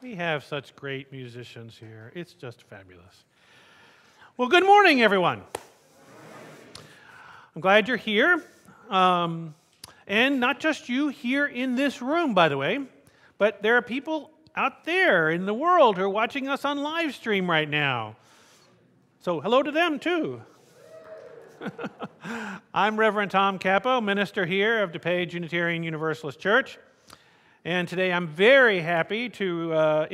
We have such great musicians here. It's just fabulous. Well, good morning, everyone. I'm glad you're here. And not just you here in this room, by the way, but there are people out there in the world who are watching us on live stream right now. So hello to them, too. I'm Reverend Tom Capo, minister here of DuPage Unitarian Universalist Church. And today I'm very happy to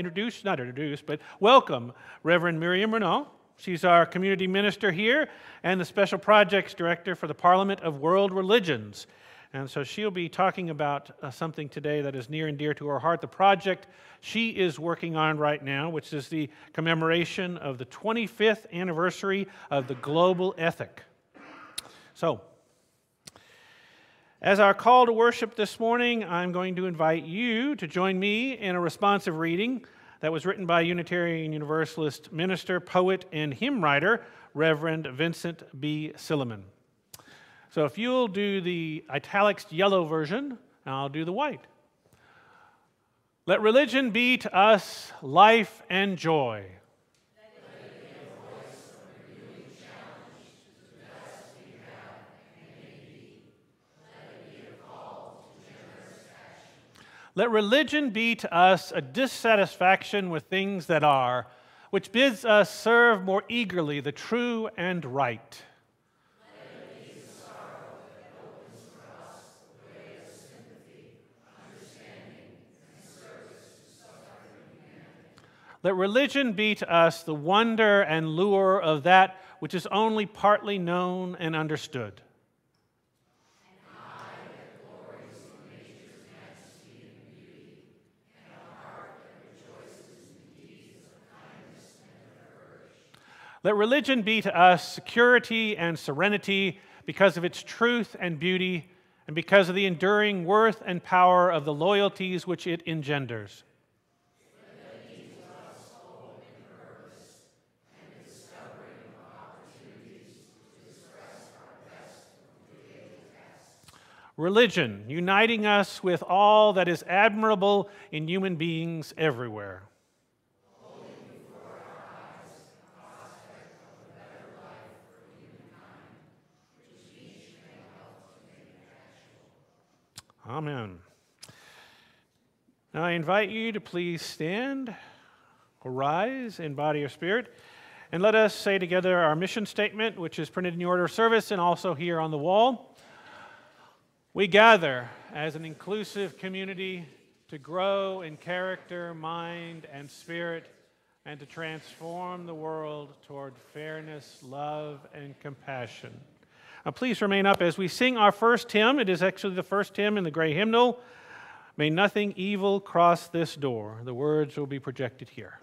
welcome Reverend Miriam Renault. She's our community minister here and the Special Projects Director for the Parliament of World Religions. And so she'll be talking about something today that is near and dear to her heart, the project she is working on right now, which is the commemoration of the 25th anniversary of the global ethic. So, as our call to worship this morning, I'm going to invite you to join me in a responsive reading that was written by Unitarian Universalist minister, poet, and hymn writer, Reverend Vincent B. Silliman. So if you'll do the italics yellow version, I'll do the white. Let religion be to us life and joy. Let religion be to us a dissatisfaction with things that are, which bids us serve more eagerly the true and right. Let it be the sorrow that opens for us the way of sympathy, understanding, and service to suffering humanity. Let religion be to us the wonder and lure of that which is only partly known and understood. Let religion be to us security and serenity because of its truth and beauty and because of the enduring worth and power of the loyalties which it engenders. Let it be to us hope and purpose and the discovering of opportunities to express our best in daily tasks. Religion, uniting us with all that is admirable in human beings everywhere. Amen. Now I invite you to please stand or rise in body or spirit, and let us say together our mission statement, which is printed in the order of service and also here on the wall. We gather as an inclusive community to grow in character, mind, and spirit, and to transform the world toward fairness, love, and compassion. Now, please remain up as we sing our first hymn. It is actually the first hymn in the gray hymnal. May nothing evil cross this door. The words will be projected here.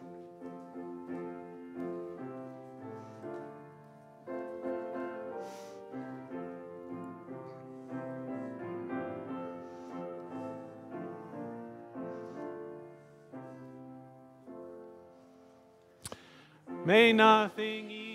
May nothing evil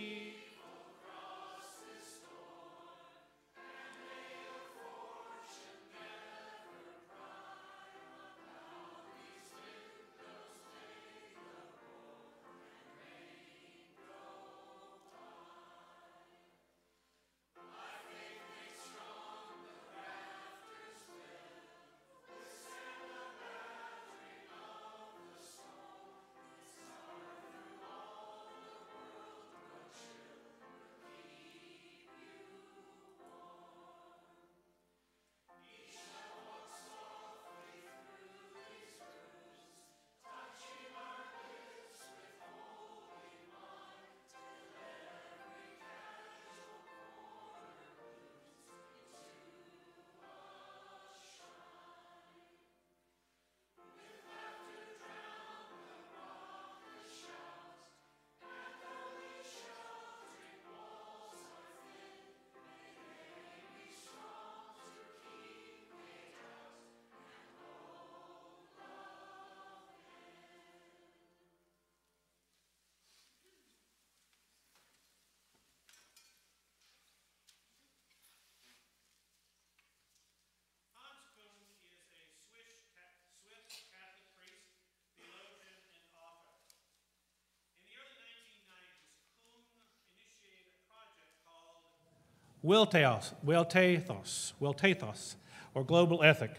or global ethic,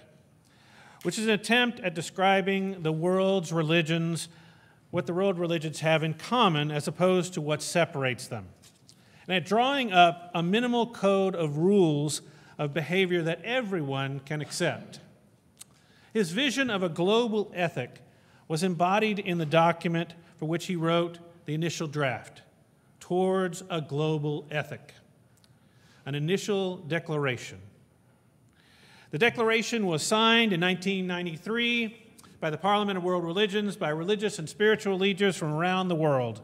which is an attempt at describing the world's religions, what the world religions have in common as opposed to what separates them, and at drawing up a minimal code of rules of behavior that everyone can accept. His vision of a global ethic was embodied in the document for which he wrote the initial draft, Towards a Global Ethic, an initial declaration. The declaration was signed in 1993 by the Parliament of World Religions, by religious and spiritual leaders from around the world.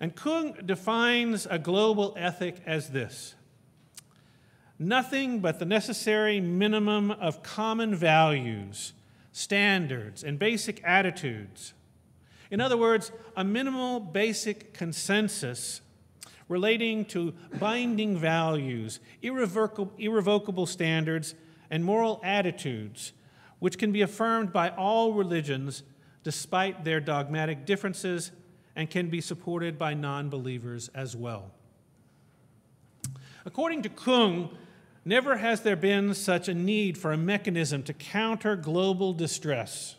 And Kung defines a global ethic as this: nothing but the necessary minimum of common values, standards, and basic attitudes. In other words, a minimal basic consensus relating to binding values, irrevocable standards, and moral attitudes, which can be affirmed by all religions despite their dogmatic differences and can be supported by non-believers as well. According to Kung, never has there been such a need for a mechanism to counter global distress.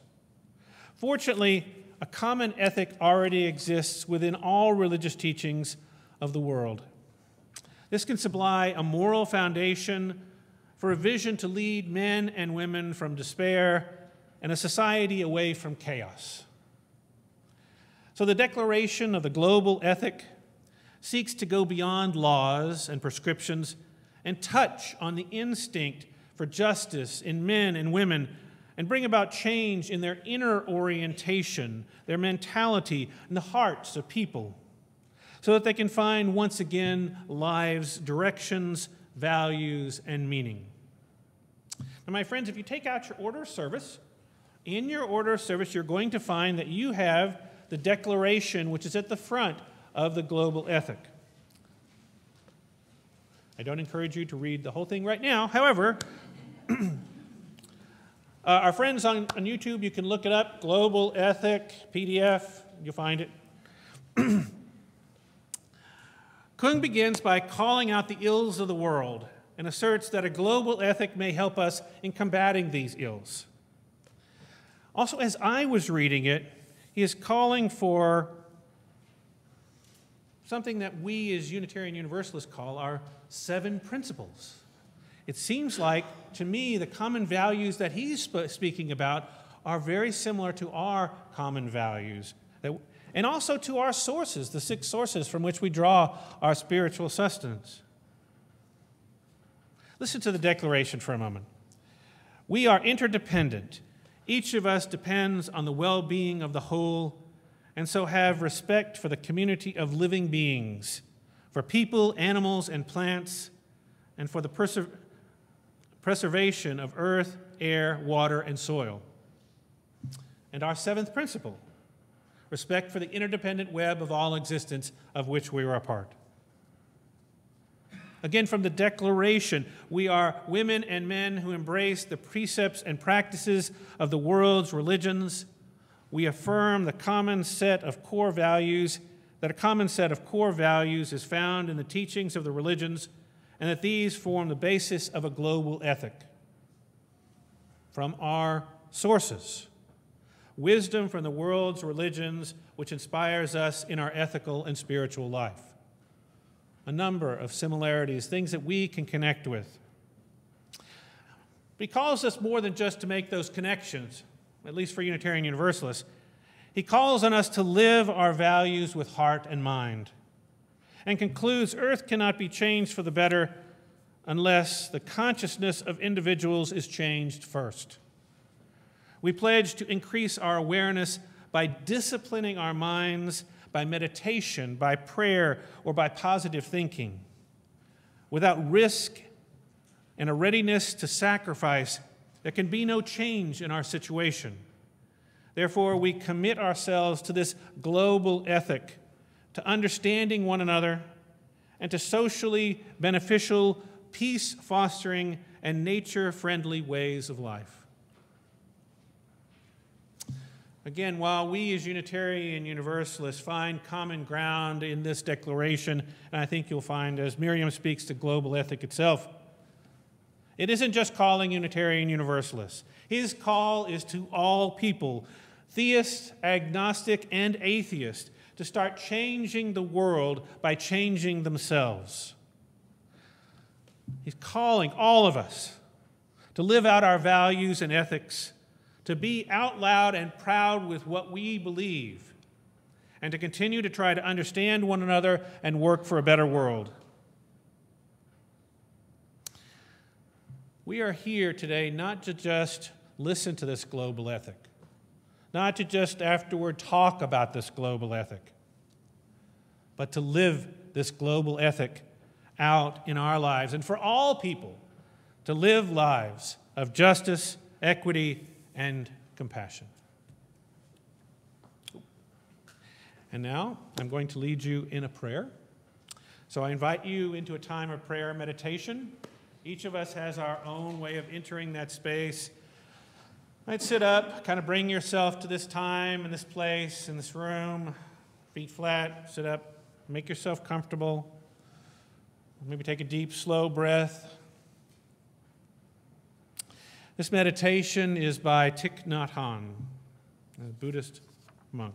Fortunately, a common ethic already exists within all religious teachings of the world. This can supply a moral foundation for a vision to lead men and women from despair and a society away from chaos. So the declaration of the global ethic seeks to go beyond laws and prescriptions and touch on the instinct for justice in men and women and bring about change in their inner orientation, their mentality, and the hearts of people, so that they can find once again lives, directions, values, and meaning. Now, my friends, if you take out your order of service, in your order of service, you're going to find that you have the declaration which is at the front of the global ethic. I don't encourage you to read the whole thing right now. However, our friends on YouTube, you can look it up, Global Ethic, PDF, you'll find it. Kung begins by calling out the ills of the world and asserts that a global ethic may help us in combating these ills. Also, as I was reading it, he is calling for something that we as Unitarian Universalists call our 7 principles. It seems like, to me, the common values that he's speaking about are very similar to our common values, and also to our sources, the 6 sources from which we draw our spiritual sustenance. Listen to the declaration for a moment. We are interdependent. Each of us depends on the well-being of the whole, and so have respect for the community of living beings, for people, animals, and plants, and for the preservation of earth, air, water, and soil. And our 7th principle, respect for the interdependent web of all existence of which we are a part. Again, from the declaration, we are women and men who embrace the precepts and practices of the world's religions. We affirm the common set of core values, that a common set of core values is found in the teachings of the religions, and that these form the basis of a global ethic. From our sources, wisdom from the world's religions, which inspires us in our ethical and spiritual life. A number of similarities, things that we can connect with. But he calls us more than just to make those connections, at least for Unitarian Universalists. He calls on us to live our values with heart and mind, and concludes earth cannot be changed for the better unless the consciousness of individuals is changed first. We pledge to increase our awareness by disciplining our minds, by meditation, by prayer, or by positive thinking. Without risk and a readiness to sacrifice, there can be no change in our situation. Therefore, we commit ourselves to this global ethic, to understanding one another, and to socially beneficial, peace-fostering, and nature-friendly ways of life. Again, while we as Unitarian Universalists find common ground in this declaration, and I think you'll find as Miriam speaks to global ethic itself, it isn't just calling Unitarian Universalists. His call is to all people, theist, agnostic, and atheist, to start changing the world by changing themselves. He's calling all of us to live out our values and ethics, to be out loud and proud with what we believe, and to continue to try to understand one another and work for a better world. We are here today not to just listen to this global ethic, not to just afterward talk about this global ethic, but to live this global ethic out in our lives, and for all people to live lives of justice, equity, and compassion. And now I'm going to lead you in a prayer. So I invite you into a time of prayer and meditation. Each of us has our own way of entering that space. I'd sit up, kind of bring yourself to this time, in this place, in this room, feet flat, sit up, make yourself comfortable. Maybe take a deep, slow breath. This meditation is by Thich Nhat Hanh, a Buddhist monk.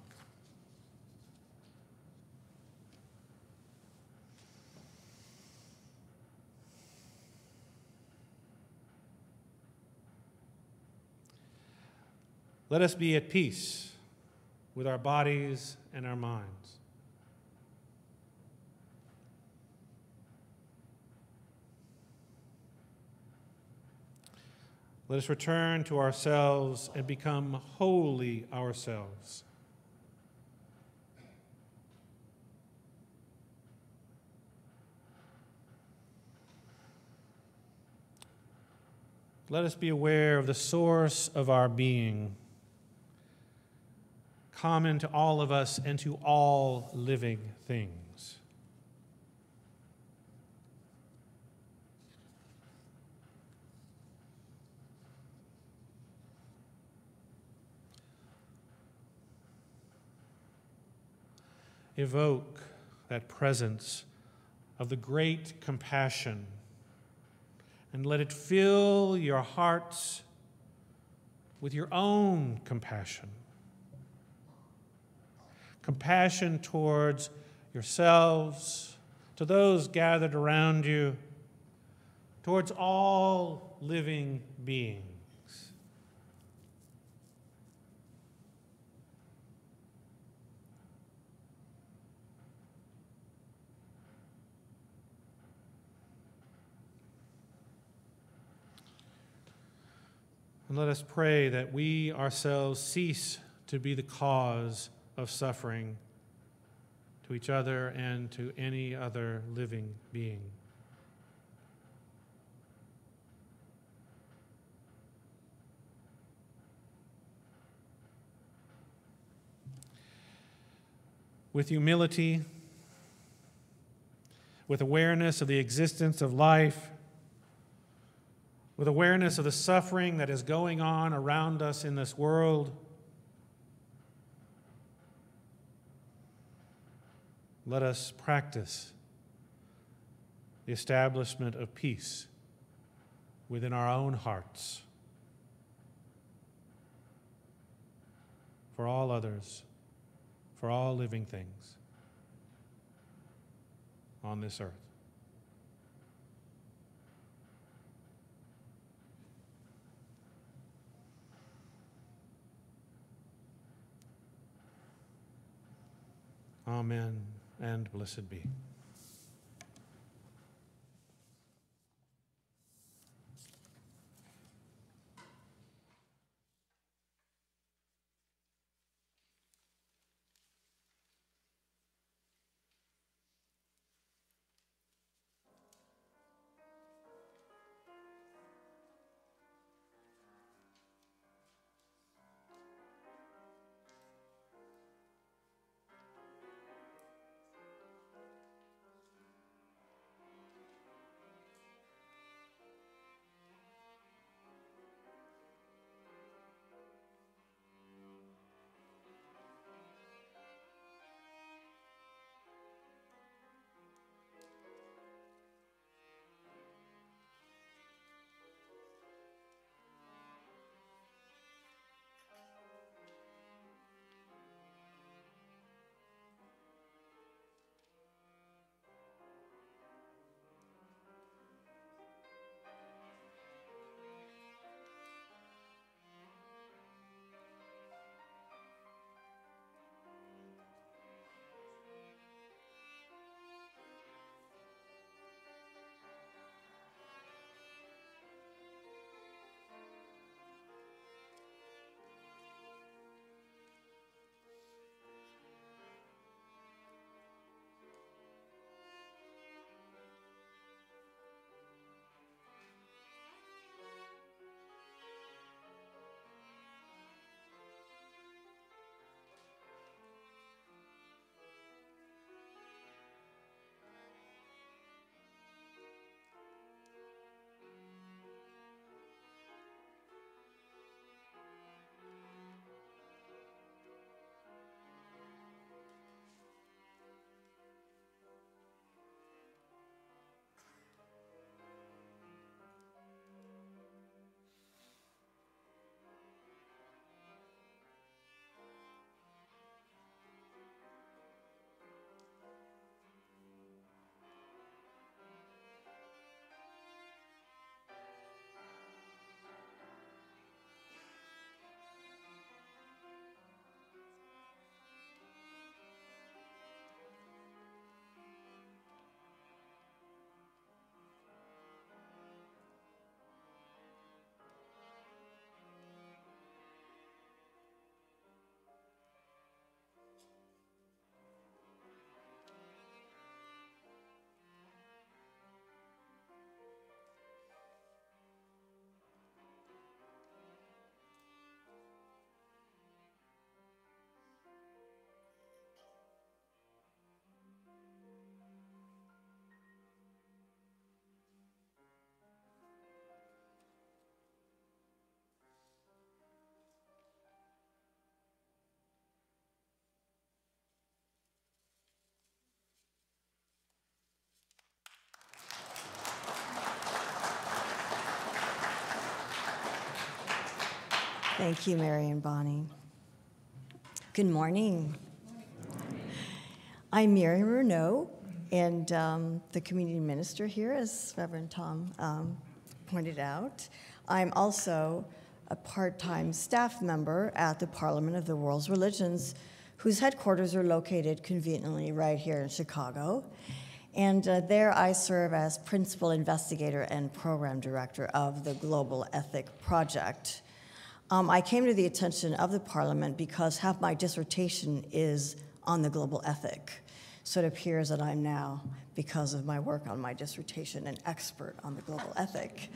Let us be at peace with our bodies and our minds. Let us return to ourselves and become wholly ourselves. Let us be aware of the source of our being, common to all of us and to all living things. Evoke that presence of the great compassion and let it fill your hearts with your own compassion. Compassion towards yourselves, to those gathered around you, towards all living beings. And let us pray that we ourselves cease to be the cause of suffering to each other and to any other living being. With humility, with awareness of the existence of life, with awareness of the suffering that is going on around us in this world, let us practice the establishment of peace within our own hearts for all others, for all living things on this earth. Amen, and blessed be. Thank you, Mary and Bonnie. Good morning. I'm Mary Renaud, and the community minister here, as Reverend Tom pointed out. I'm also a part-time staff member at the Parliament of the World's Religions, whose headquarters are located conveniently right here in Chicago. And there I serve as principal investigator and program director of the Global Ethic Project. I came to the attention of the Parliament because half my dissertation is on the global ethic. So it appears that I'm now, because of my work on my dissertation, an expert on the global ethic.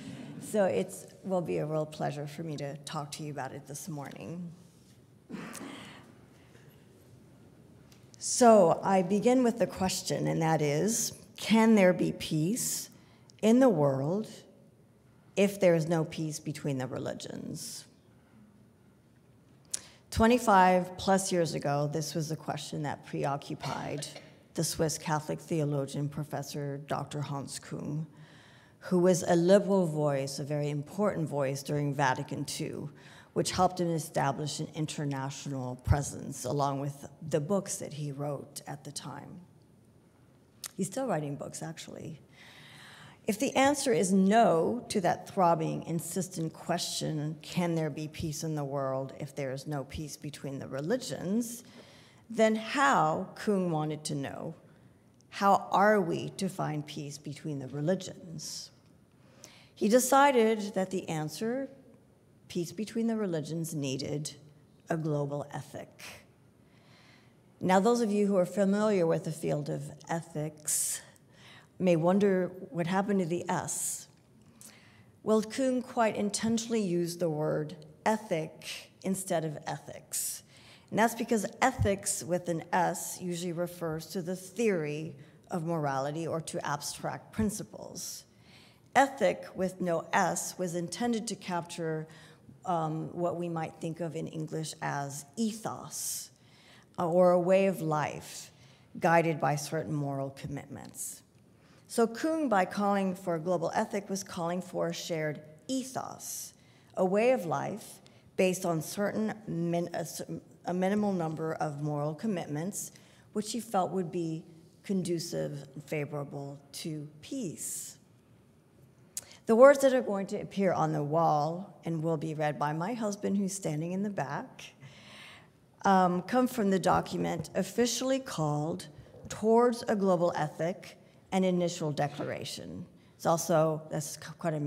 So it will be a real pleasure for me to talk to you about it this morning. So I begin with the question, and that is, can there be peace in the world if there is no peace between the religions? 25 plus years ago, this was the question that preoccupied the Swiss Catholic theologian, Professor Dr. Hans Küng, who was a liberal voice, a very important voice during Vatican II, which helped him establish an international presence along with the books that he wrote at the time. He's still writing books, actually. If the answer is no to that throbbing, insistent question, can there be peace in the world if there is no peace between the religions, then how, Küng wanted to know, how are we to find peace between the religions? He decided that the answer, peace between the religions, needed a global ethic. Now, those of you who are familiar with the field of ethics may wonder what happened to the S. Well, Küng quite intentionally used the word ethic instead of ethics. And that's because ethics with an S usually refers to the theory of morality or to abstract principles. Ethic with no S was intended to capture what we might think of in English as ethos, or a way of life guided by certain moral commitments. So Küng, by calling for a global ethic, was calling for a shared ethos, a way of life based on a minimal number of moral commitments, which he felt would be conducive and favorable to peace. The words that are going to appear on the wall and will be read by my husband, who's standing in the back, come from the document officially called Towards a Global Ethic, an Initial Declaration. It's also, that's quite a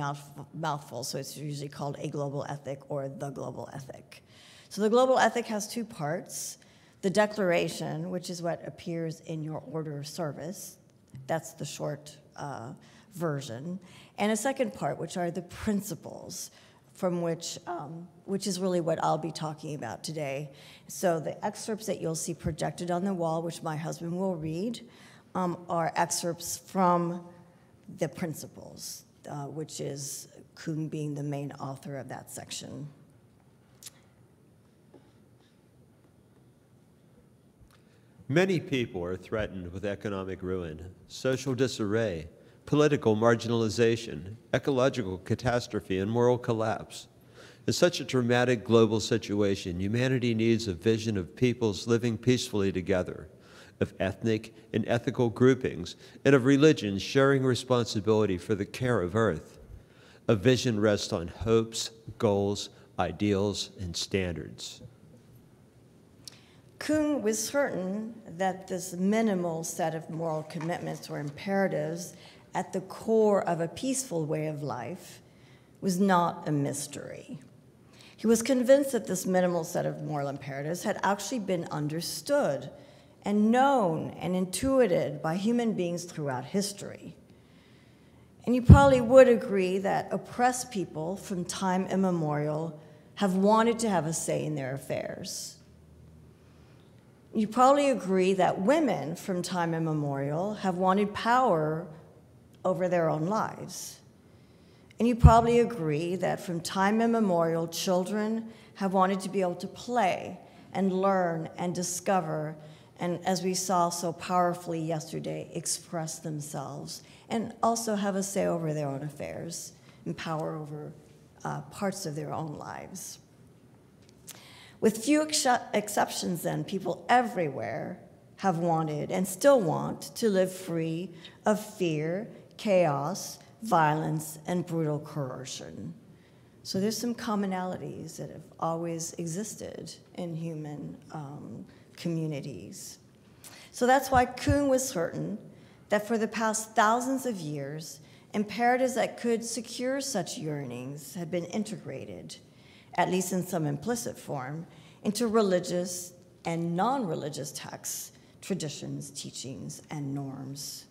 mouthful, so it's usually called a global ethic or the global ethic. So the global ethic has two parts. The declaration, which is what appears in your order of service, that's the short version, and a second part, which are the principles, from which is really what I'll be talking about today. So the excerpts that you'll see projected on the wall, which my husband will read, are excerpts from the principles, which is Küng being the main author of that section. Many people are threatened with economic ruin, social disarray, political marginalization, ecological catastrophe, and moral collapse. In such a dramatic global situation, humanity needs a vision of peoples living peacefully together, of ethnic and ethical groupings, and of religions sharing responsibility for the care of Earth. A vision rests on hopes, goals, ideals, and standards. Küng was certain that this minimal set of moral commitments or imperatives at the core of a peaceful way of life was not a mystery. He was convinced that this minimal set of moral imperatives had actually been understood and known and intuited by human beings throughout history. And you probably would agree that oppressed people from time immemorial have wanted to have a say in their affairs. You probably agree that women from time immemorial have wanted power over their own lives. And you probably agree that from time immemorial, children have wanted to be able to play and learn and discover, and as we saw so powerfully yesterday, express themselves and also have a say over their own affairs and power over parts of their own lives. With few exceptions then, people everywhere have wanted and still want to live free of fear, chaos, violence, and brutal coercion. So there's some commonalities that have always existed in human communities. So that's why Kuhn was certain that for the past thousands of years, imperatives that could secure such yearnings had been integrated, at least in some implicit form, into religious and non-religious texts, traditions, teachings, and norms.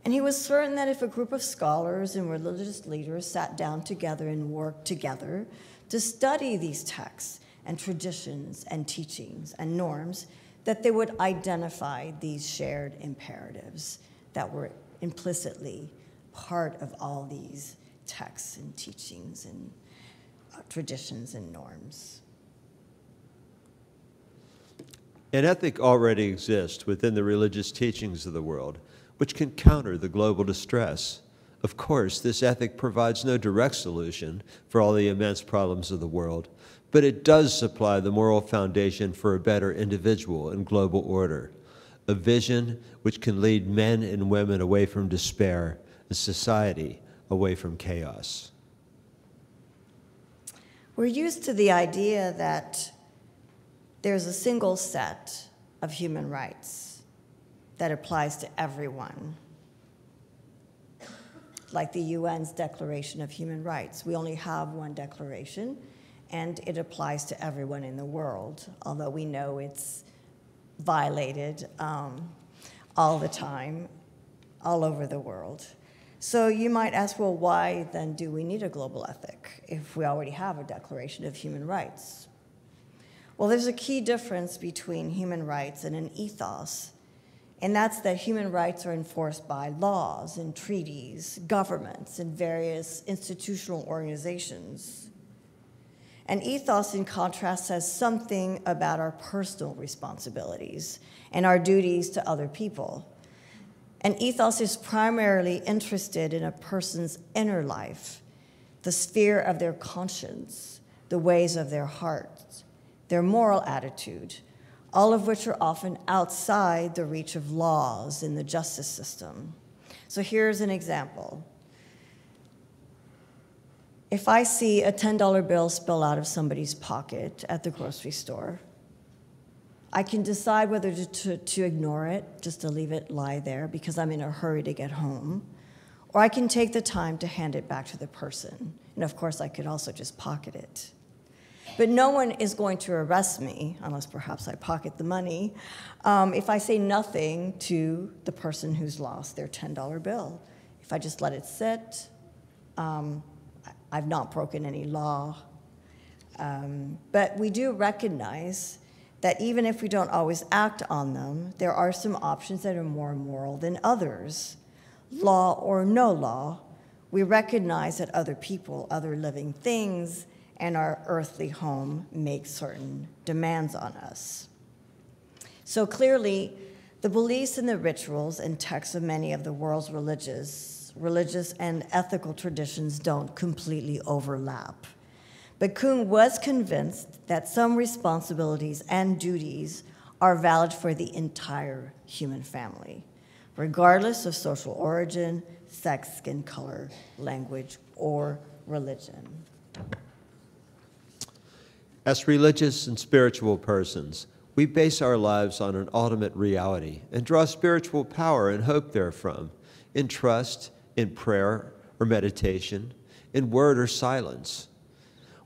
And he was certain that if a group of scholars and religious leaders sat down together and worked together to study these texts and traditions and teachings and norms, that they would identify these shared imperatives that were implicitly part of all these texts and teachings and traditions and norms. An ethic already exists within the religious teachings of the world, which can counter the global distress. Of course, this ethic provides no direct solution for all the immense problems of the world, but it does supply the moral foundation for a better individual and global order, a vision which can lead men and women away from despair and society away from chaos. We're used to the idea that there's a single set of human rights that applies to everyone, like the UN's Declaration of Human Rights. We only have one declaration, and it applies to everyone in the world, although we know it's violated all the time, all over the world. So you might ask, well, why then do we need a global ethic if we already have a Declaration of Human Rights? Well, there's a key difference between human rights and an ethos, and that's that human rights are enforced by laws and treaties, governments, and various institutional organizations. An ethos, in contrast, says something about our personal responsibilities and our duties to other people. An ethos is primarily interested in a person's inner life, the sphere of their conscience, the ways of their heart, their moral attitude, all of which are often outside the reach of laws in the justice system. So here's an example. If I see a $10 bill spill out of somebody's pocket at the grocery store, I can decide whether to ignore it, just to leave it lie there because I'm in a hurry to get home, or I can take the time to hand it back to the person. And of course, I could also just pocket it. But no one is going to arrest me, unless perhaps I pocket the money, if I say nothing to the person who's lost their $10 bill. If I just let it sit, I've not broken any law. But we do recognize that even if we don't always act on them, there are some options that are more moral than others. Law or no law, we recognize that other people, other living things, and our earthly home make certain demands on us. So clearly, the beliefs and the rituals and texts of many of the world's religious and ethical traditions don't completely overlap. But Kuhn was convinced that some responsibilities and duties are valid for the entire human family, regardless of social origin, sex, skin color, language, or religion. As religious and spiritual persons, we base our lives on an ultimate reality and draw spiritual power and hope therefrom, in trust, in prayer or meditation, in word or silence.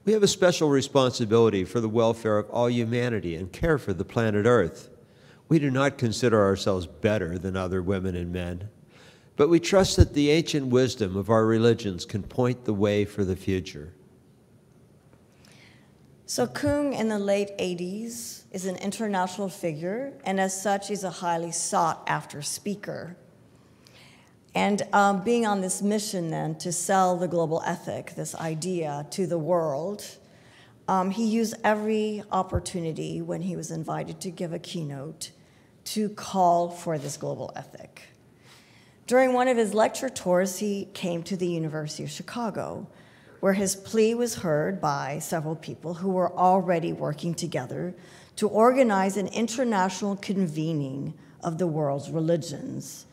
We have a special responsibility for the welfare of all humanity and care for the planet Earth. We do not consider ourselves better than other women and men, but we trust that the ancient wisdom of our religions can point the way for the future. So Kuhn in the late 80s is an international figure, and as such, he's a highly sought-after speaker. And being on this mission then to sell the global ethic, this idea, to the world, he used every opportunity when he was invited to give a keynote to call for this global ethic. During one of his lecture tours, he came to the University of Chicago, where his plea was heard by several people who were already working together to organize an international convening of the world's religions,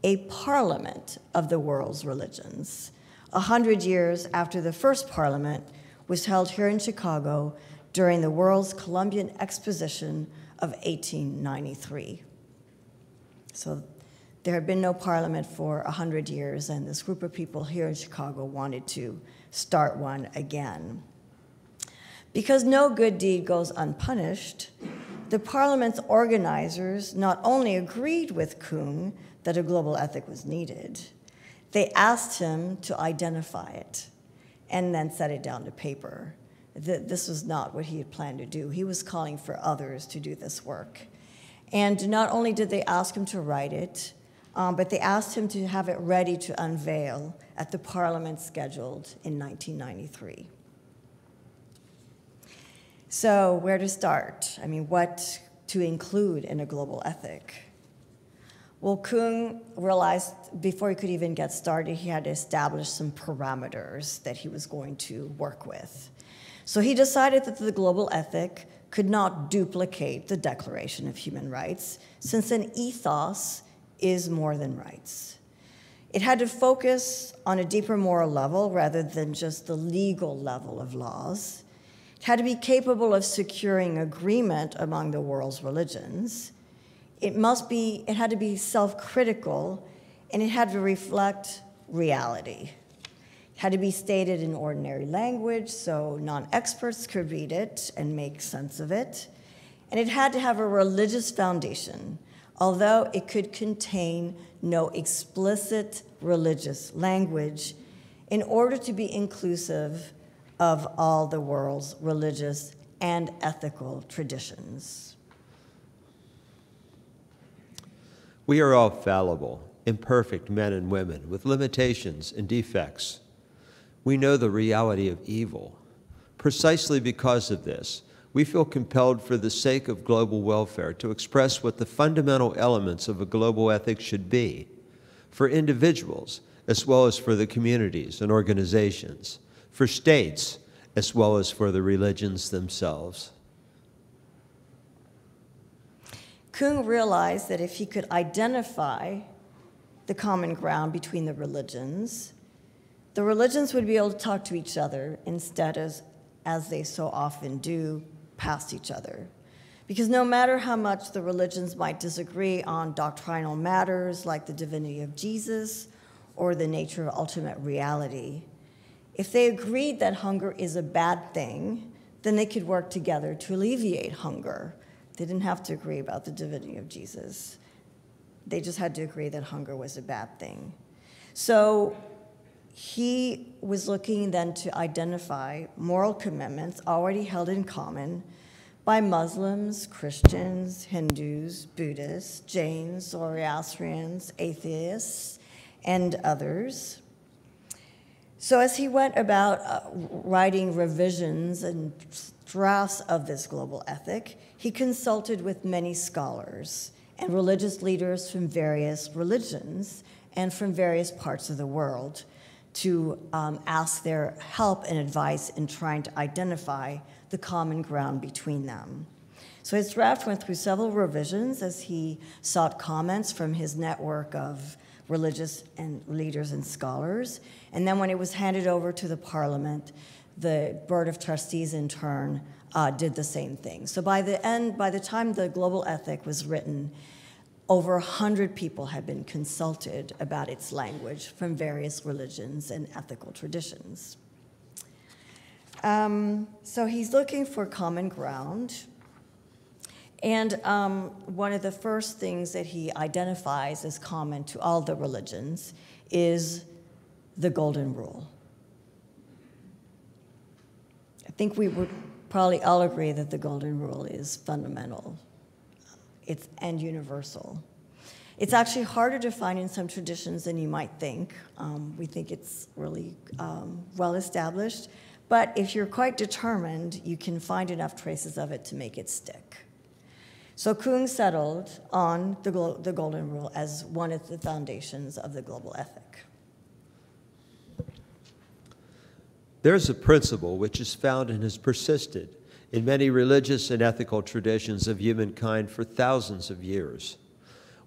a parliament of the world's religions, 100 years after the first parliament was held here in Chicago during the World's Columbian Exposition of 1893. So there had been no parliament for 100 years, and this group of people here in Chicago wanted to start one again. Because no good deed goes unpunished, the parliament's organizers not only agreed with Kung that a global ethic was needed, they asked him to identify it and then set it down to paper. This was not what he had planned to do. He was calling for others to do this work. And not only did they ask him to write it, but they asked him to have it ready to unveil at the parliament scheduled in 1993. So where to start? I mean, what to include in a global ethic? Well, Kung realized before he could even get started, he had to establish some parameters that he was going to work with. So he decided that the global ethic could not duplicate the Declaration of Human Rights, since an ethos is more than rights. It had to focus on a deeper moral level rather than just the legal level of laws. It had to be capable of securing agreement among the world's religions. It had to be self-critical, and it had to reflect reality. It had to be stated in ordinary language so non-experts could read it and make sense of it. And it had to have a religious foundation, although it could contain no explicit religious language, in order to be inclusive of all the world's religious and ethical traditions. We are all fallible, imperfect men and women with limitations and defects. We know the reality of evil. Precisely because of this, we feel compelled for the sake of global welfare to express what the fundamental elements of a global ethic should be, for individuals as well as for the communities and organizations, for states as well as for the religions themselves. Kung realized that if he could identify the common ground between the religions would be able to talk to each other instead as they so often do, past each other. Because no matter how much the religions might disagree on doctrinal matters like the divinity of Jesus or the nature of ultimate reality, if they agreed that hunger is a bad thing, then they could work together to alleviate hunger. They didn't have to agree about the divinity of Jesus. They just had to agree that hunger was a bad thing. So he was looking then to identify moral commitments already held in common by Muslims, Christians, Hindus, Buddhists, Jains, Zoroastrians, atheists, and others. So as he went about writing revisions and drafts of this global ethic, he consulted with many scholars and religious leaders from various religions and from various parts of the world to ask their help and advice in trying to identify the common ground between them. So his draft went through several revisions as he sought comments from his network of religious and leaders and scholars. And then when it was handed over to the Parliament, the Board of Trustees in turn did the same thing. So by the time the global ethic was written, over 100 people had been consulted about its language from various religions and ethical traditions. So he's looking for common ground. And one of the first things that he identifies as common to all the religions is the Golden Rule. I think we would probably all agree that the Golden Rule is fundamental and universal. It's actually harder to find in some traditions than you might think. We think it's really well established, but if you're quite determined, you can find enough traces of it to make it stick. So Kung settled on the Golden Rule as one of the foundations of the global ethic. There's a principle which is found and has persisted in many religious and ethical traditions of humankind for thousands of years.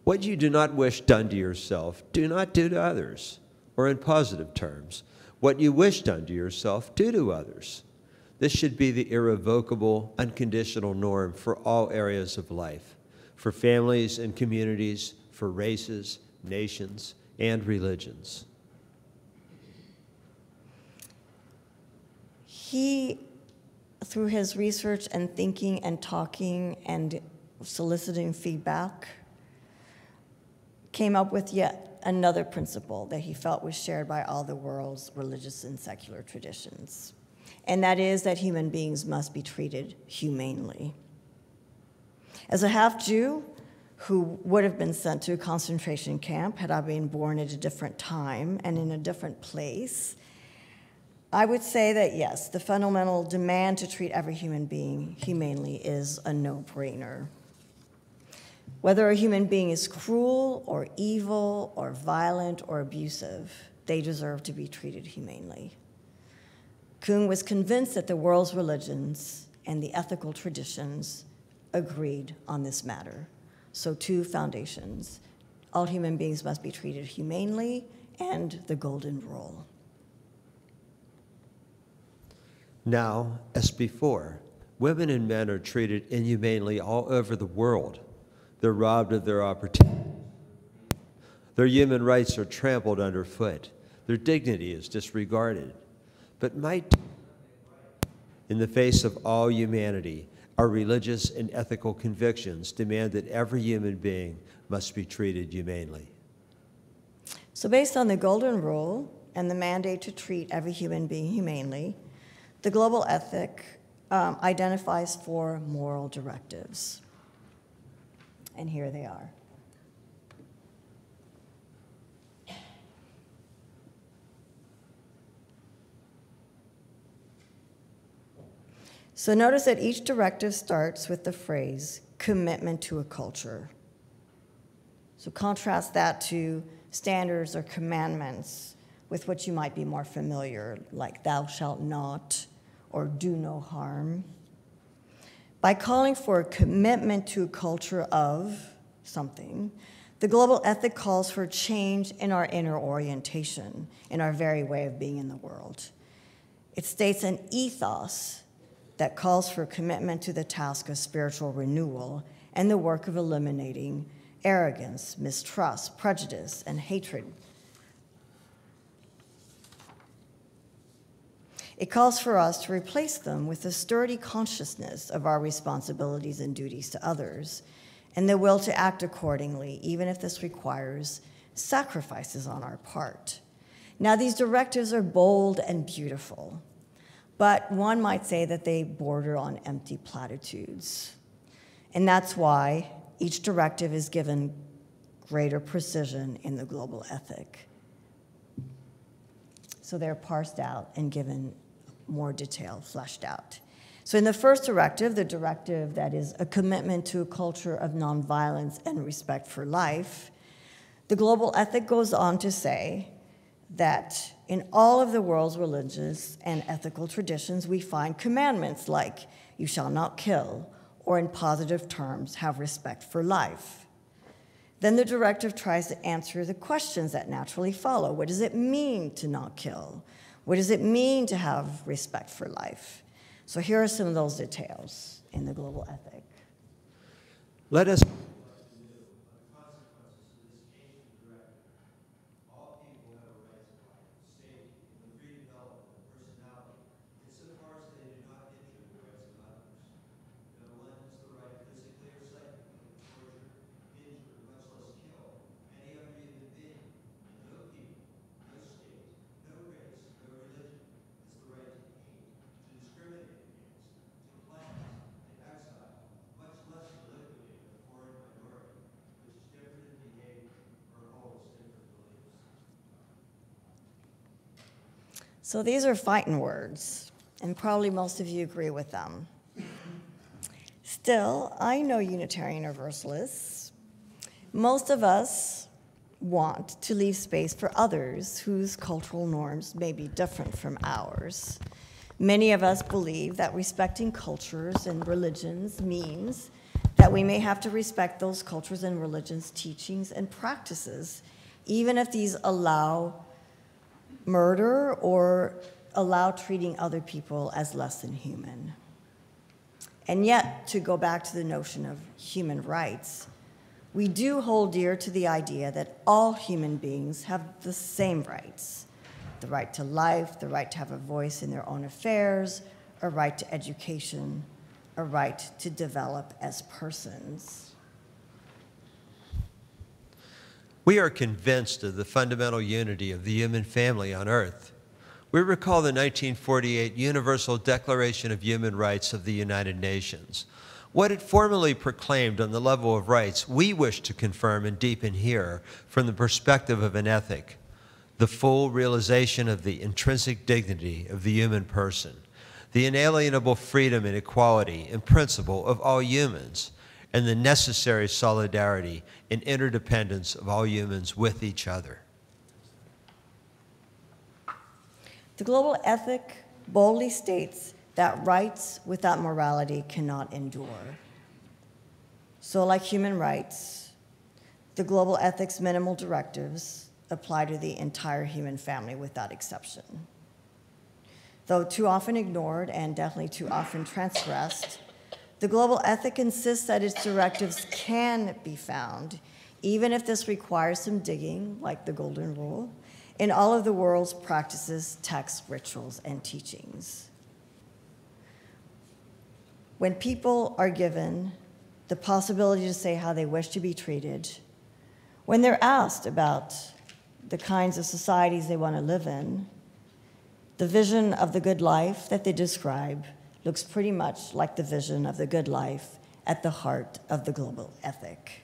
What you do not wish done to yourself, do not do to others. Or in positive terms, what you wish done to yourself, do to others. This should be the irrevocable, unconditional norm for all areas of life, for families and communities, for races, nations, and religions. He, through his research and thinking and talking and soliciting feedback, came up with yet another principle that he felt was shared by all the world's religious and secular traditions, and that is that human beings must be treated humanely. As a half-Jew who would have been sent to a concentration camp had I been born at a different time and in a different place, I would say that yes, the fundamental demand to treat every human being humanely is a no-brainer. Whether a human being is cruel or evil or violent or abusive, they deserve to be treated humanely. Kuhn was convinced that the world's religions and the ethical traditions agreed on this matter. So 2 foundations: all human beings must be treated humanely, and the golden rule. Now, as before, women and men are treated inhumanely all over the world. They're robbed of their opportunities. Their human rights are trampled underfoot. Their dignity is disregarded. But in the face of all humanity, our religious and ethical convictions demand that every human being must be treated humanely. So based on the golden rule and the mandate to treat every human being humanely, the global ethic identifies 4 moral directives. And here they are. So notice that each directive starts with the phrase, commitment to a culture. So contrast that to standards or commandments with which you might be more familiar, like thou shalt not or do no harm. By calling for a commitment to a culture of something, the global ethic calls for change in our inner orientation, in our very way of being in the world. It states an ethos that calls for commitment to the task of spiritual renewal and the work of eliminating arrogance, mistrust, prejudice, and hatred. It calls for us to replace them with a sturdy consciousness of our responsibilities and duties to others, and the will to act accordingly, even if this requires sacrifices on our part. Now, these directives are bold and beautiful, but one might say that they border on empty platitudes. And that's why each directive is given greater precision in the global ethic. So they're parsed out and given more detail, fleshed out. So in the first directive, the directive that is a commitment to a culture of nonviolence and respect for life, the global ethic goes on to say that in all of the world's religious and ethical traditions, we find commandments like, you shall not kill, or in positive terms, have respect for life. Then the directive tries to answer the questions that naturally follow. What does it mean to not kill? What does it mean to have respect for life? So here are some of those details in the global ethic. Let us So these are fighting words, and probably most of you agree with them. Still, I know Unitarian Universalists. Most of us want to leave space for others whose cultural norms may be different from ours. Many of us believe that respecting cultures and religions means that we may have to respect those cultures and religions' teachings and practices, even if these allow murder or allow treating other people as less than human. And yet, to go back to the notion of human rights, we do hold dear to the idea that all human beings have the same rights: the right to life, the right to have a voice in their own affairs, a right to education, a right to develop as persons. We are convinced of the fundamental unity of the human family on Earth. We recall the 1948 Universal Declaration of Human Rights of the United Nations. What it formally proclaimed on the level of rights, we wish to confirm and deepen here from the perspective of an ethic: the full realization of the intrinsic dignity of the human person, the inalienable freedom and equality and principle of all humans, and the necessary solidarity and interdependence of all humans with each other. The global ethic boldly states that rights without morality cannot endure. So, like human rights, the global ethics minimal directives apply to the entire human family without exception. Though too often ignored and definitely too often transgressed, the global ethic insists that its directives can be found, even if this requires some digging, like the Golden Rule, in all of the world's practices, texts, rituals, and teachings. When people are given the possibility to say how they wish to be treated, when they're asked about the kinds of societies they want to live in, the vision of the good life that they describe looks pretty much like the vision of the good life at the heart of the global ethic.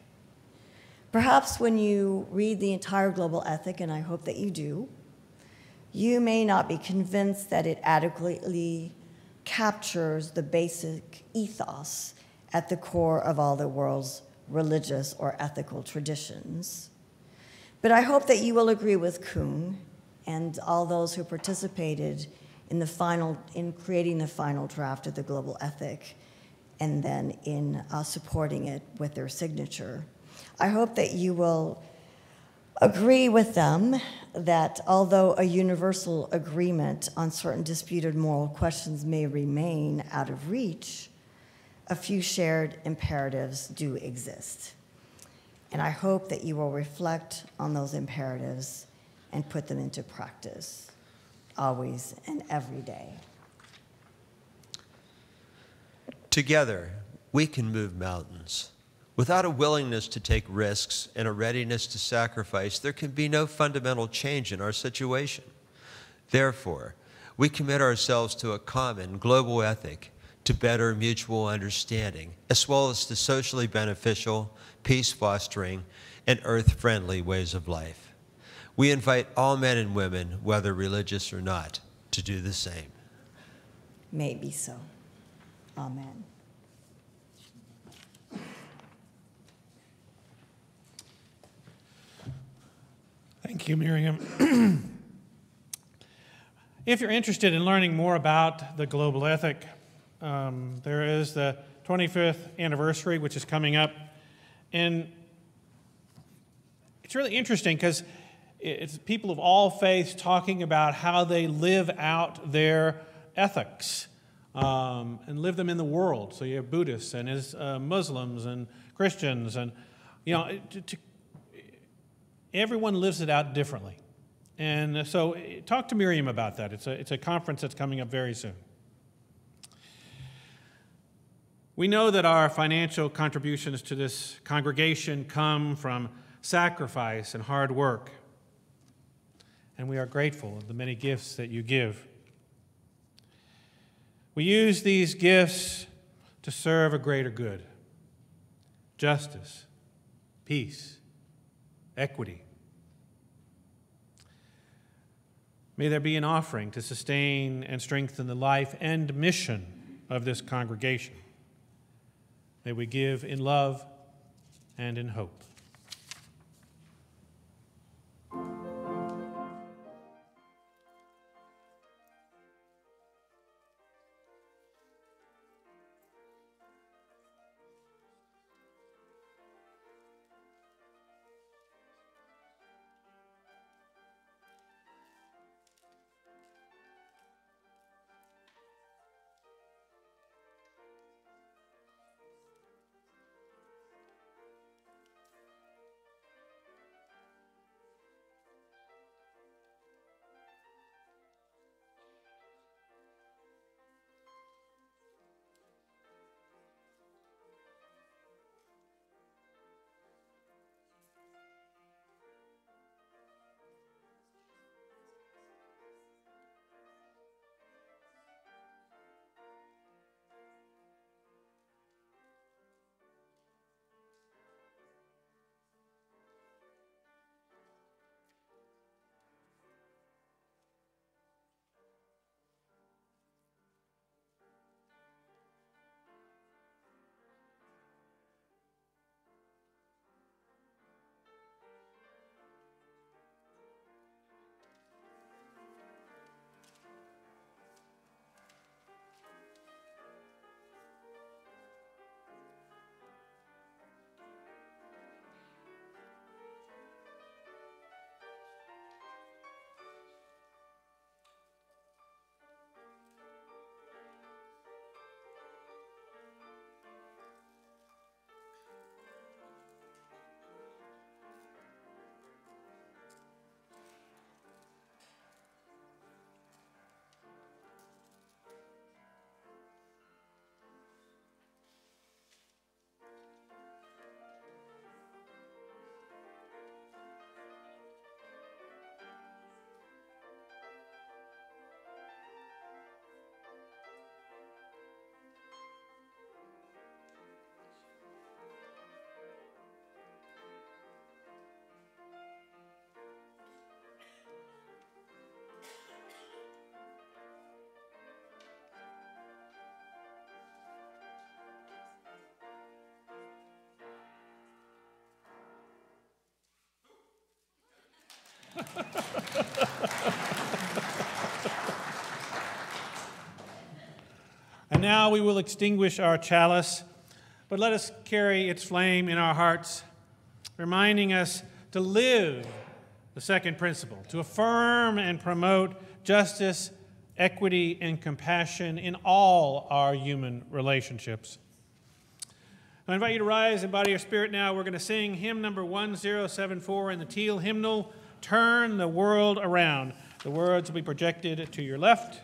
Perhaps when you read the entire global ethic, and I hope that you do, you may not be convinced that it adequately captures the basic ethos at the core of all the world's religious or ethical traditions. But I hope that you will agree with Kuhn and all those who participated in creating the final draft of the global ethic and then in supporting it with their signature. I hope that you will agree with them that although a universal agreement on certain disputed moral questions may remain out of reach, a few shared imperatives do exist. And I hope that you will reflect on those imperatives and put them into practice, always and every day. Together, we can move mountains. Without a willingness to take risks and a readiness to sacrifice, there can be no fundamental change in our situation. Therefore, we commit ourselves to a common global ethic to better mutual understanding, as well as to socially beneficial, peace-fostering, and earth-friendly ways of life. We invite all men and women, whether religious or not, to do the same. May it be so. Amen. Thank you, Miriam. If you're interested in learning more about the global ethic, there is the 25th anniversary, which is coming up. And it's really interesting because it's people of all faiths talking about how they live out their ethics and live them in the world. So you have Buddhists and Muslims and Christians, and everyone lives it out differently. And so talk to Miriam about that. It's a conference that's coming up very soon. We know that our financial contributions to this congregation come from sacrifice and hard work. And we are grateful of the many gifts that you give. We use these gifts to serve a greater good: justice, peace, equity. May there be an offering to sustain and strengthen the life and mission of this congregation. May we give in love and in hope. And now we will extinguish our chalice, but let us carry its flame in our hearts, reminding us to live the second principle, to affirm and promote justice, equity, and compassion in all our human relationships. I invite you to rise in body or spirit now. We're going to sing hymn number 1074 in the Teal hymnal, Turn the World Around. The words will be projected to your left.